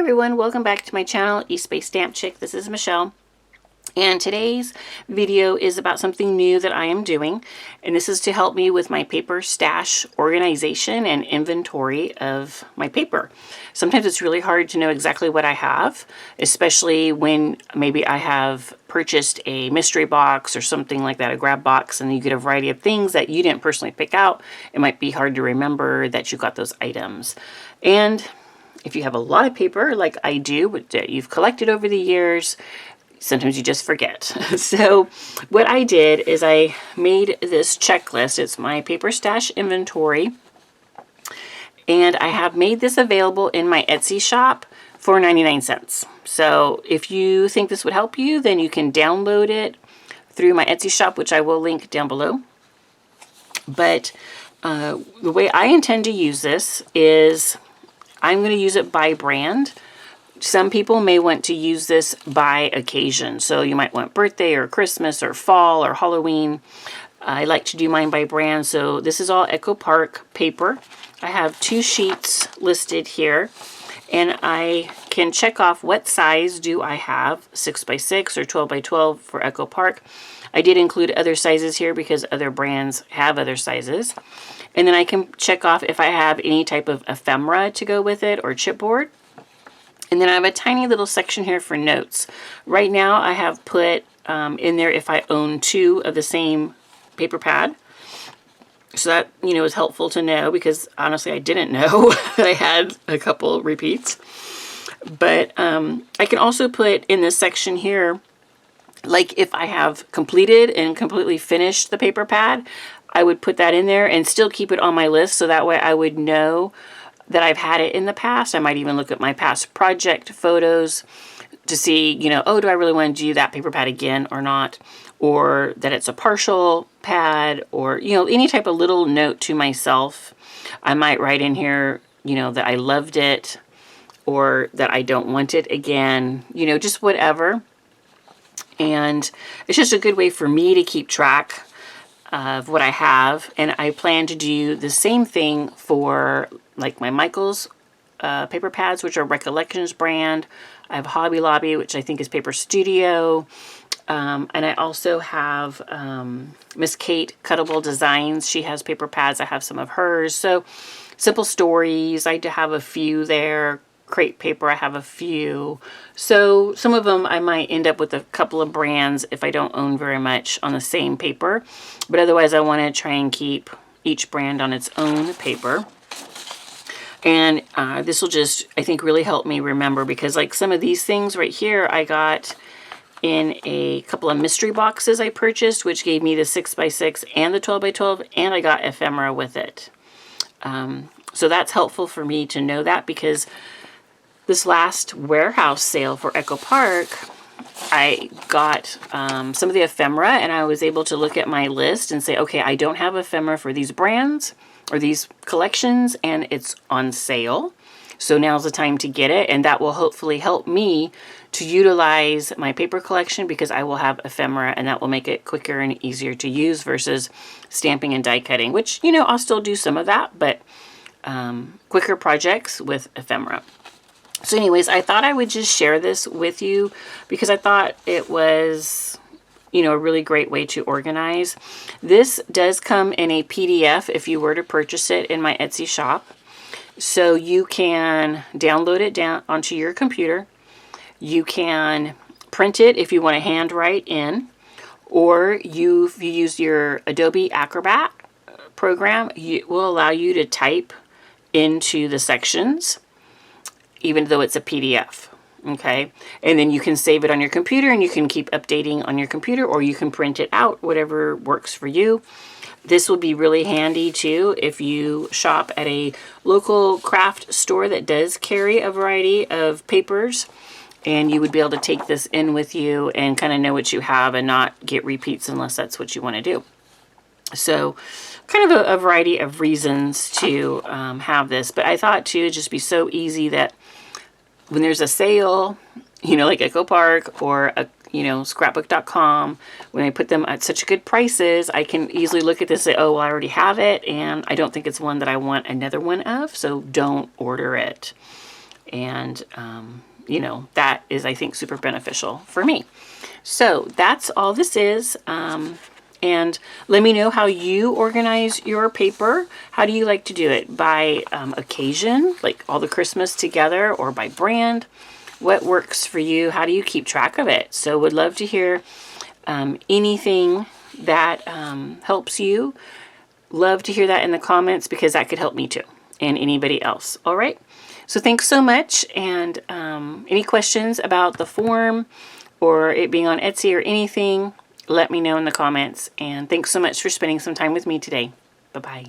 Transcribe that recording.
everyone, welcome back to my channel, East Bay Stamp Chick. This is Michelle. And today's video is about something new that I am doing. And this is to help me with my paper stash organization and inventory of my paper. Sometimes it's really hard to know exactly what I have, especially when maybe I have purchased a mystery box or something like that, a grab box, and you get a variety of things that you didn't personally pick out. It might be hard to remember that you got those items. And if you have a lot of paper like I do, that you've collected over the years, sometimes you just forget. So what I did is I made this checklist. It's my paper stash inventory. And I have made this available in my Etsy shop for 99 cents. So if you think this would help you, then you can download it through my Etsy shop, which I will link down below. But the way I intend to use this is I'm going to use it by brand. Some people may want to use this by occasion. So you might want birthday or Christmas or fall or Halloween. I like to do mine by brand. So this is all Echo Park paper. I have 2 sheets listed here. And I can check off what size do I have, 6x6 or 12x12 for Echo Park. I did include other sizes here because other brands have other sizes. And then I can check off if I have any type of ephemera to go with it or chipboard. And then I have a tiny little section here for notes. Right now I have put in there if I own 2 of the same paper pad. So that, is helpful to know because honestly I didn't know that I had a couple repeats. But I can also put in this section here, like if I have completed and completely finished the paper pad, I would put that in there and still keep it on my list so that way I would know that I've had it in the past. I might even look at my past project photos to see, oh, do I really want to do that paper pad again or not? Or that it's a partial pad or, any type of little note to myself. I might write in here, that I loved it or that I don't want it again, just whatever. And it's just a good way for me to keep track of what I have. And I plan to do the same thing for like my Michaels paper pads, which are Recollections brand. I have Hobby Lobby, which I think is Paper Studio. And I also have Miss Kate Cuttable Designs. She has paper pads. I have some of hers. So Simple Stories, I have a few there. Crate paper, I have a few. So some of them I might end up with a couple of brands if I don't own very much on the same paper. But otherwise I want to try and keep each brand on its own paper. And this will just, I think, really help me remember because like some of these things right here I got in a couple of mystery boxes I purchased, which gave me the 6x6 and the 12x12, and I got ephemera with it. So that's helpful for me to know that because this last warehouse sale for Echo Park, I got some of the ephemera and I was able to look at my list and say, okay, I don't have ephemera for these brands or these collections and it's on sale. So now's the time to get it, and that will hopefully help me to utilize my paper collection because I will have ephemera and that will make it quicker and easier to use versus stamping and die cutting, which, I'll still do some of that, but quicker projects with ephemera. So anyways, I thought I would just share this with you because I thought it was, a really great way to organize. This does come in a PDF if you were to purchase it in my Etsy shop. So you can download it down onto your computer. You can print it if you want to handwrite in, or if you use your Adobe Acrobat program, it will allow you to type into the sections, even though it's a PDF. Okay, and then you can save it on your computer and you can keep updating on your computer, or you can print it out, whatever works for you. This will be really handy too if you shop at a local craft store that does carry a variety of papers, and you would be able to take this in with you and kind of know what you have and not get repeats unless that's what you want to do. So kind of a variety of reasons to have this, but I thought too it'd just be so easy that when there's a sale, like Echo Park or scrapbook.com, when I put them at such good prices, I can easily look at this and say, oh, well, I already have it, and I don't think it's one that I want another one of, so don't order it. And, you know, that is, I think, super beneficial for me. So that's all this is. And let me know how you organize your paper. How do you like to do it? By occasion, like all the Christmas together, or by brand? What works for you? How do you keep track of it? So would love to hear anything that helps you. Love to hear that in the comments, because that could help me too, and anybody else. All right. So thanks so much. And any questions about the form or it being on Etsy or anything, let me know in the comments. And thanks so much for spending some time with me today. Bye-bye.